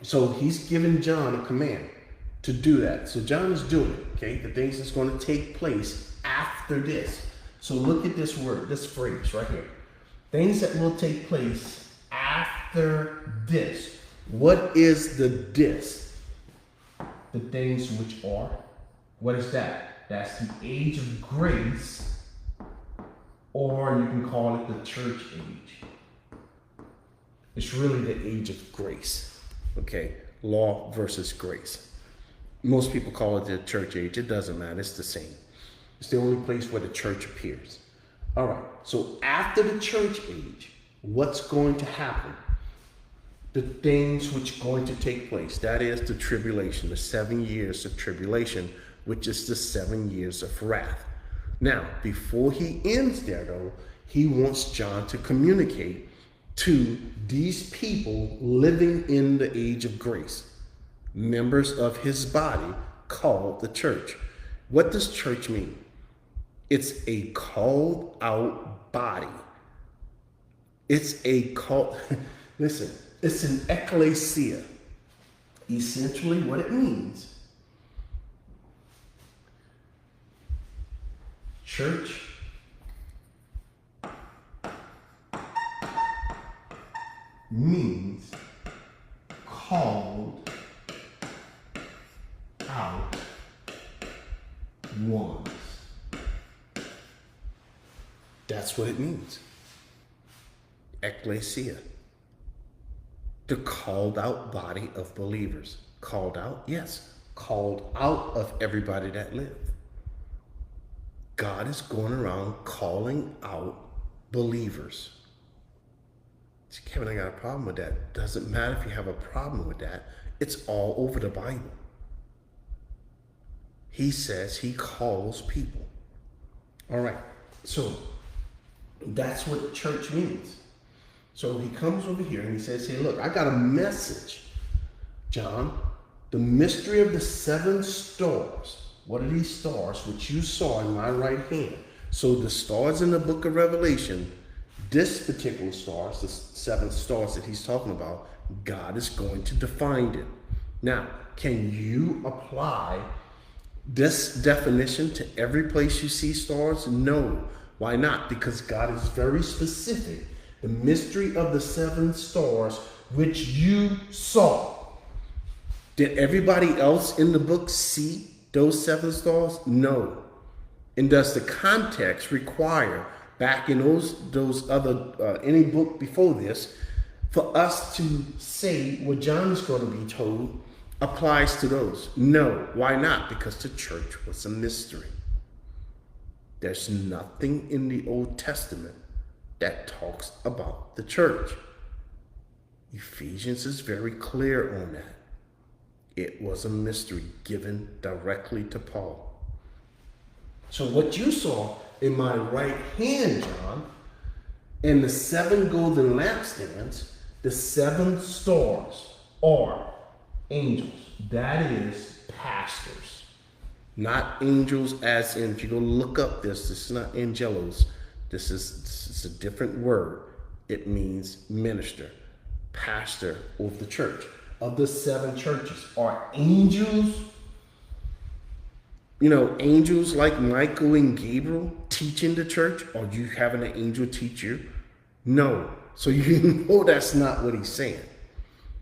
So he's given John a command to do that. So John is doing it, okay? The things that's going to take place after this. So look at this word, this phrase right here. Things that will take place after this. What is the this? The things which are. What is that? That's the age of grace, or you can call it the church age. It's really the age of grace. Okay, law versus grace. Most people call it the church age. It doesn't matter. It's the same. It's the only place where the church appears. All right. So after the church age, what's going to happen? The things which are going to take place. That is the tribulation, the 7 years of tribulation, which is the 7 years of wrath. Now, before he ends there, though, he wants John to communicate to these people living in the age of grace, members of his body called the church. What does church mean? It's a called out body. It's a called, listen, it's an ecclesia. Essentially what it means, church means called out ones. That's what it means. Ecclesia. The called out body of believers. Called out? Yes. Called out of everybody that lived. God is going around calling out believers. See, Kevin, I got a problem with that. Doesn't matter if you have a problem with that. It's all over the Bible. He says he calls people. All right. So that's what church means. So he comes over here and he says, hey, look, I got a message, John. The mystery of the 7 stars. What are these stars which you saw in my right hand? So the stars in the book of Revelation, this particular stars, the 7 stars that he's talking about, God is going to define it. Now, can you apply this definition to every place you see stars? No. Why not? Because God is very specific. The mystery of the 7 stars which you saw. Did everybody else in the book see those 7 stars? No. And does the context require, back in those other any book before this, for us to say what John is going to be told applies to those? No. Why not? Because the church was a mystery. There's nothing in the Old Testament that talks about the church. Ephesians is very clear on that. It was a mystery given directly to Paul. So what you saw in my right hand, John, and the 7 golden lampstands, the 7 stars are angels. That is pastors. Not angels as in, if you go look up this is not angelos. This is a different word. It means minister, pastor of the church. Of the 7 churches are angels. You know, angels like Michael and Gabriel teaching the church, or you having an angel teach you? No. So you know that's not what he's saying.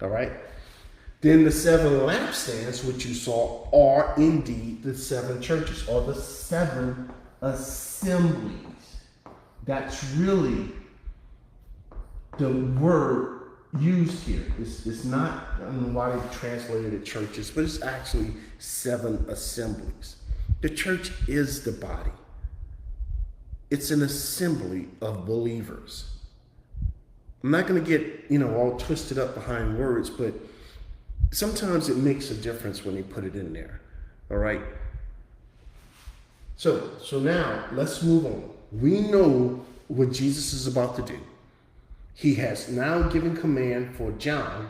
All right. Then the 7 lampstands, which you saw, are indeed the 7 churches, or the 7 assemblies. That's really the word used here. It's not, I don't know why they translated it churches, but it's actually 7 assemblies. The church is the body. It's an assembly of believers. I'm not going to get, all twisted up behind words, but sometimes it makes a difference when they put it in there. All right. So now let's move on. We know what Jesus is about to do. He has now given command for John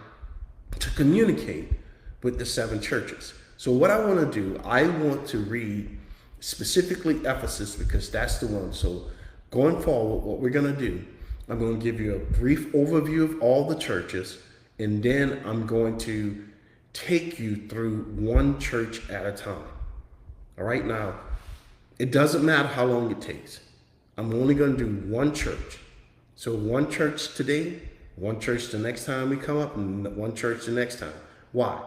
to communicate with the 7 churches. So what I want to do, I want to read specifically Ephesus, because that's the one. So going forward, what we're going to do, I'm going to give you a brief overview of all the churches, And then I'm going to take you through one church at a time. All right, now, it doesn't matter how long it takes. I'm only going to do one church. So one church today, one church the next time we come up, and one church the next time. Why?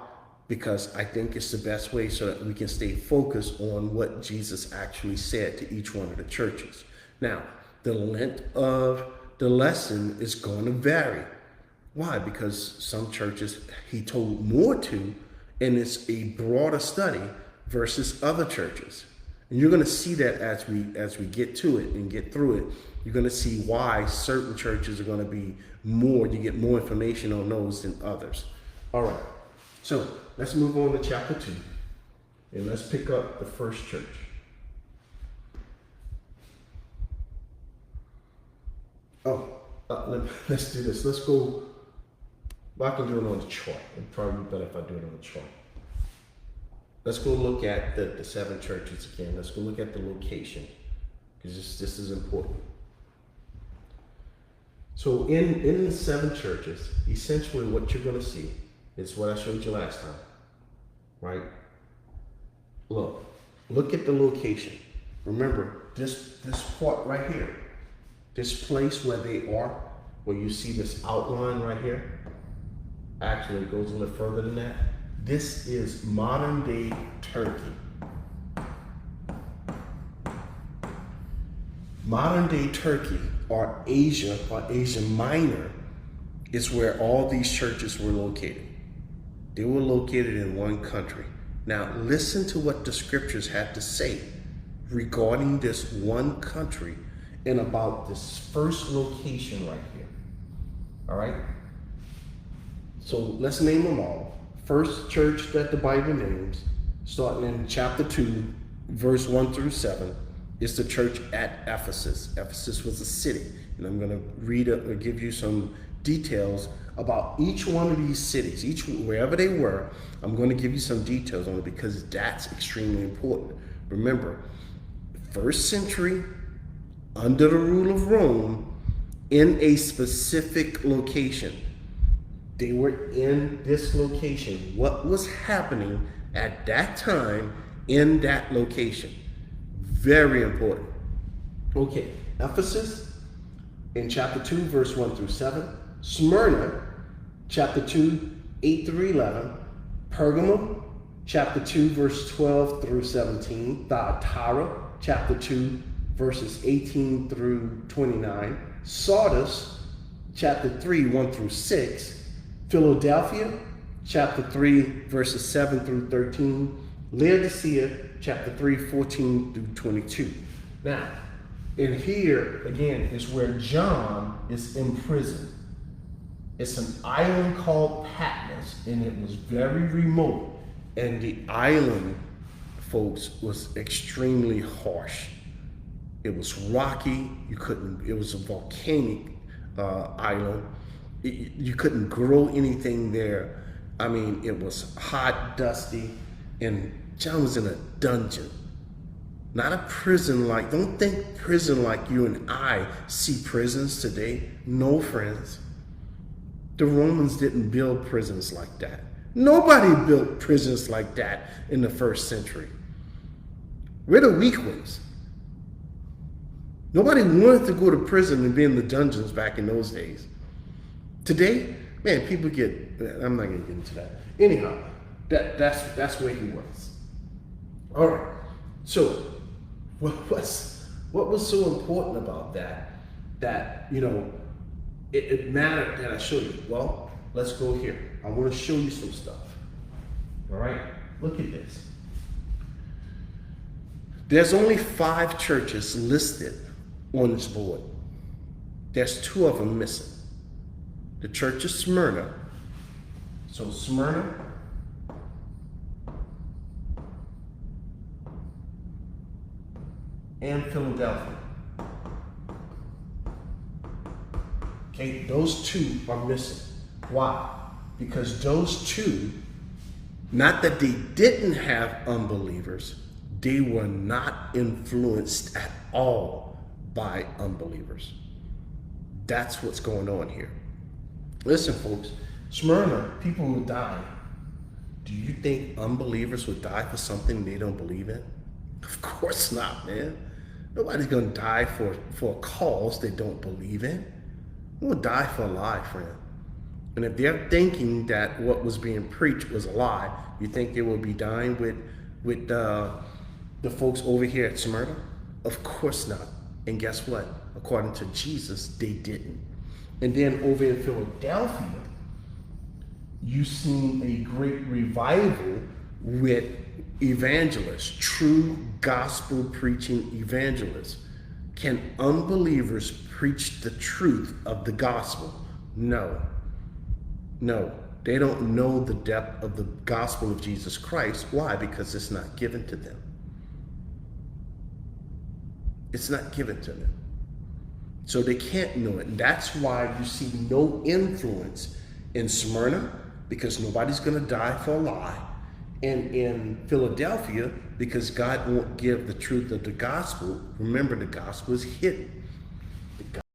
Because I think it's the best way so that we can stay focused on what Jesus actually said to each one of the churches. Now, the length of the lesson is going to vary. Why? Because some churches he told more to, and it's a broader study versus other churches. And you're going to see that as we get to it and get through it. You're going to see why certain churches are going to be more, you get more information on those than others. All right, so let's move on to chapter 2, and let's pick up the first church. Let's do this. Let's go. Well, I can do it on the chart. It'd probably be better if I do it on the chart. Let's go look at the 7 churches again. Let's go look at the location, because this is important. So in the 7 churches, essentially what you're going to see is what I showed you last time, right? Look at the location. Remember, this part right here, this place where they are, where you see this outline right here, actually it goes a little further than that. This is modern day Turkey. Modern day Turkey, or Asia Minor, is where all these churches were located. They were located in one country. Now listen to what the scriptures had to say regarding this one country and about this first location right here. All right? So let's name them all. First church that the Bible names, starting in chapter 2, verse 1 through 7, is the church at Ephesus. Ephesus was a city. And I'm going to give you some details about each one of these cities, wherever they were. I'm going to give you some details on it because that's extremely important. Remember, first century, under the rule of Rome, in a specific location. They were in this location. What was happening at that time in that location? Very important. Okay, Ephesus in chapter 2, verse 1 through 7. Smyrna, chapter 2, 8 through 11. Pergamum, chapter 2, verse 12 through 17. Thyatira, chapter 2, verses 18 through 29. Sardis, chapter 3, 1 through 6. Philadelphia, chapter 3, verses 7 through 13. Laodicea, chapter 3, 14 through 22. Now, in here, again, is where John is imprisoned. It's an island called Patmos, and it was very remote. And the island, folks, was extremely harsh. It was rocky. It was a volcanic island. You couldn't grow anything there. I mean, it was hot, dusty, and John was in a dungeon. Not a prison don't think prison like you and I see prisons today. No, friends. The Romans didn't build prisons like that. Nobody built prisons like that in the first century. We're the weak ones. Nobody wanted to go to prison and be in the dungeons back in those days. Today, man, people I'm not going to get into that. Anyhow, that's where he was. All right. So, what was so important about that it mattered that I showed you? Well, let's go here. I want to show you some stuff. All right? Look at this. There's only 5 churches listed on this board. There's 2 of them missing. The church of Smyrna. So Smyrna, and Philadelphia. Okay, those 2 are missing. Why? Because those 2, not that they didn't have unbelievers, they were not influenced at all by unbelievers. That's what's going on here. Listen, folks, Smyrna, people will die. Do you think unbelievers would die for something they don't believe in? Of course not, man. Nobody's going to die for a cause they don't believe in. They will die for a lie, friend. And if they're thinking that what was being preached was a lie, you think they will be dying with the folks over here at Smyrna? Of course not. And guess what? According to Jesus, they didn't. And then over in Philadelphia, you've seen a great revival with evangelists, true gospel preaching evangelists. Can unbelievers preach the truth of the gospel? No. No, they don't know the depth of the gospel of Jesus Christ. Why? Because it's not given to them. It's not given to them. So they can't know it. And that's why you see no influence in Smyrna, because nobody's going to die for a lie. And in Philadelphia, because God won't give the truth of the gospel. Remember, the gospel is hidden.